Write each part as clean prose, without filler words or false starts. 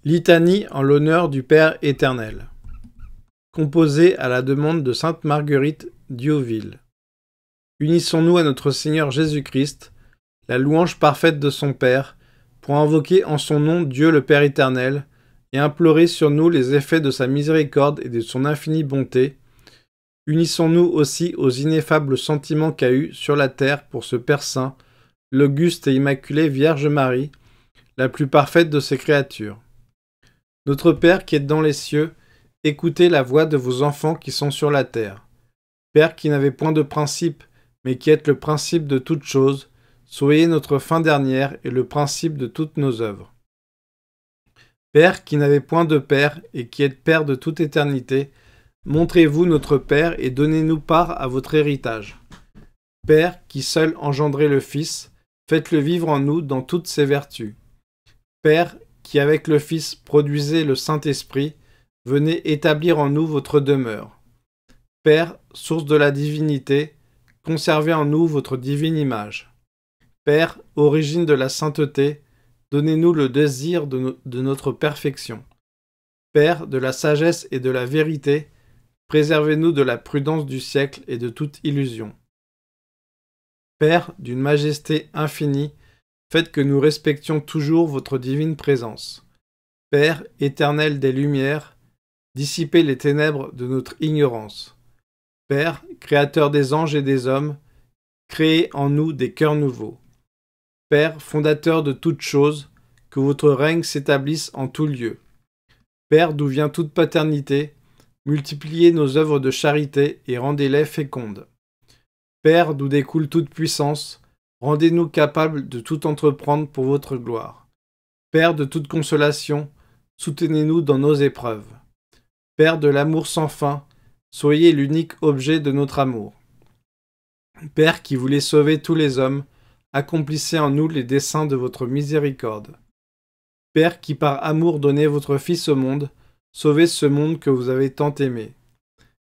Litanie en l'honneur du Père éternel. Composée à la demande de sainte Marguerite d'Youville. Unissons-nous à notre Seigneur Jésus-Christ, la louange parfaite de son Père, pour invoquer en son nom Dieu le Père éternel, et implorer sur nous les effets de sa miséricorde et de son infinie bonté. Unissons-nous aussi aux ineffables sentiments qu'a eus sur la terre pour ce Père saint, l'auguste et immaculée Vierge Marie, la plus parfaite de ses créatures. Notre Père qui êtes dans les cieux, écoutez la voix de vos enfants qui sont sur la terre. Père qui n'avez point de principe, mais qui êtes le principe de toutes choses, soyez notre fin dernière et le principe de toutes nos œuvres. Père qui n'avez point de Père et qui êtes Père de toute éternité, montrez-vous notre Père et donnez-nous part à votre héritage. Père qui seul engendrez le Fils, faites-le vivre en nous dans toutes ses vertus. Père qui avec le Fils produisez le Saint-Esprit, venez établir en nous votre demeure. Père, source de la divinité, conservez en nous votre divine image. Père, origine de la sainteté, donnez-nous le désir de notre perfection. Père, de la sagesse et de la vérité, préservez-nous de la prudence du siècle et de toute illusion. Père, d'une majesté infinie, faites que nous respections toujours votre divine présence. Père, éternel des lumières, dissipez les ténèbres de notre ignorance. Père, créateur des anges et des hommes, créez en nous des cœurs nouveaux. Père, fondateur de toutes choses, que votre règne s'établisse en tout lieu. Père, d'où vient toute paternité, multipliez nos œuvres de charité et rendez-les fécondes. Père, d'où découle toute puissance, rendez-nous capables de tout entreprendre pour votre gloire. Père de toute consolation, soutenez-nous dans nos épreuves. Père de l'amour sans fin, soyez l'unique objet de notre amour. Père qui voulez sauver tous les hommes, accomplissez en nous les desseins de votre miséricorde. Père qui par amour donnez votre Fils au monde, sauvez ce monde que vous avez tant aimé.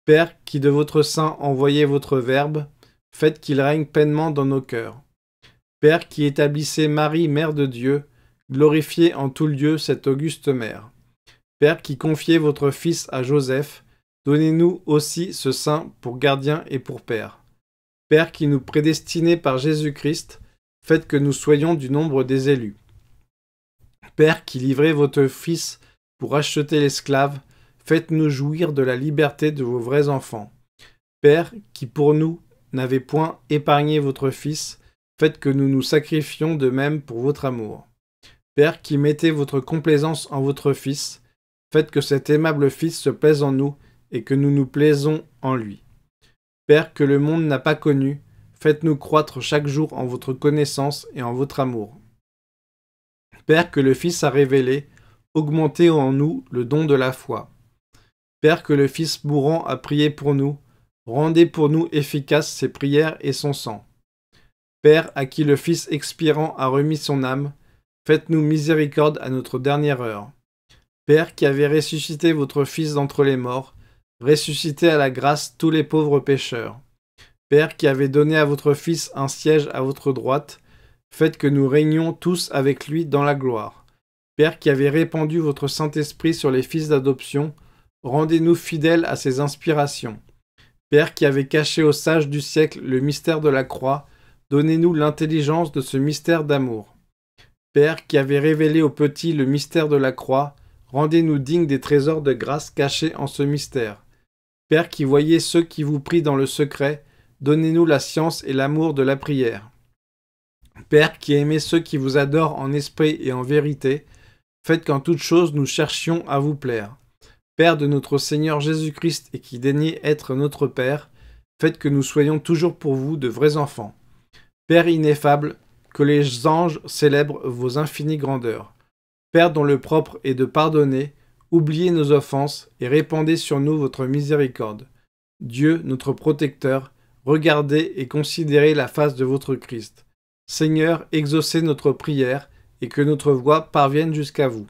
Père qui de votre sein envoyez votre Verbe, faites qu'il règne pleinement dans nos cœurs. Père qui établissez Marie, Mère de Dieu, glorifiez en tout lieu cette auguste Mère. Père qui confiez votre Fils à Joseph, donnez-nous aussi ce Saint pour gardien et pour Père. Père qui nous prédestinez par Jésus-Christ, faites que nous soyons du nombre des élus. Père qui livrez votre Fils pour acheter l'esclave, faites-nous jouir de la liberté de vos vrais enfants. Père qui pour nous n'avez point épargné votre Fils, faites que nous nous sacrifions de même pour votre amour. Père qui mettez votre complaisance en votre Fils, faites que cet aimable Fils se plaise en nous et que nous nous plaisons en lui. Père que le monde n'a pas connu, faites-nous croître chaque jour en votre connaissance et en votre amour. Père que le Fils a révélé, augmentez en nous le don de la foi. Père que le Fils mourant a prié pour nous, rendez pour nous efficaces ses prières et son sang. Père à qui le Fils expirant a remis son âme, faites-nous miséricorde à notre dernière heure. Père qui avez ressuscité votre Fils d'entre les morts, ressuscitez à la grâce tous les pauvres pécheurs. Père qui avez donné à votre Fils un siège à votre droite, faites que nous régnions tous avec lui dans la gloire. Père qui avez répandu votre Saint-Esprit sur les fils d'adoption, rendez-nous fidèles à ses inspirations. Père qui avez caché aux sages du siècle le mystère de la croix, donnez-nous l'intelligence de ce mystère d'amour. Père qui avez révélé aux petits le mystère de la croix, rendez-nous dignes des trésors de grâce cachés en ce mystère. Père qui voyez ceux qui vous prient dans le secret, donnez-nous la science et l'amour de la prière. Père qui aimez ceux qui vous adorent en esprit et en vérité, faites qu'en toute chose nous cherchions à vous plaire. Père de notre Seigneur Jésus-Christ et qui daignez être notre Père, faites que nous soyons toujours pour vous de vrais enfants. Père ineffable, que les anges célèbrent vos infinies grandeurs. Père dont le propre est de pardonner, oubliez nos offenses et répandez sur nous votre miséricorde. Dieu, notre protecteur, regardez et considérez la face de votre Christ. Seigneur, exaucez notre prière et que notre voix parvienne jusqu'à vous.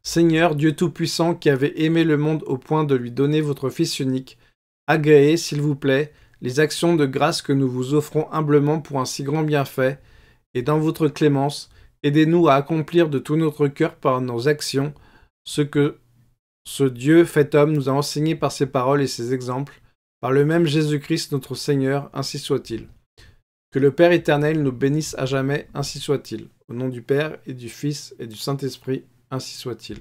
Seigneur, Dieu Tout-Puissant, qui avez aimé le monde au point de lui donner votre Fils unique, agréez, s'il vous plaît, les actions de grâce que nous vous offrons humblement pour un si grand bienfait, et dans votre clémence, Aidez-nous à accomplir de tout notre cœur par nos actions ce que ce Dieu fait homme nous a enseigné par ses paroles et ses exemples, par le même Jésus-Christ notre Seigneur, ainsi soit-il. Que le Père éternel nous bénisse à jamais, ainsi soit-il. Au nom du Père et du Fils et du Saint-Esprit, ainsi soit-il.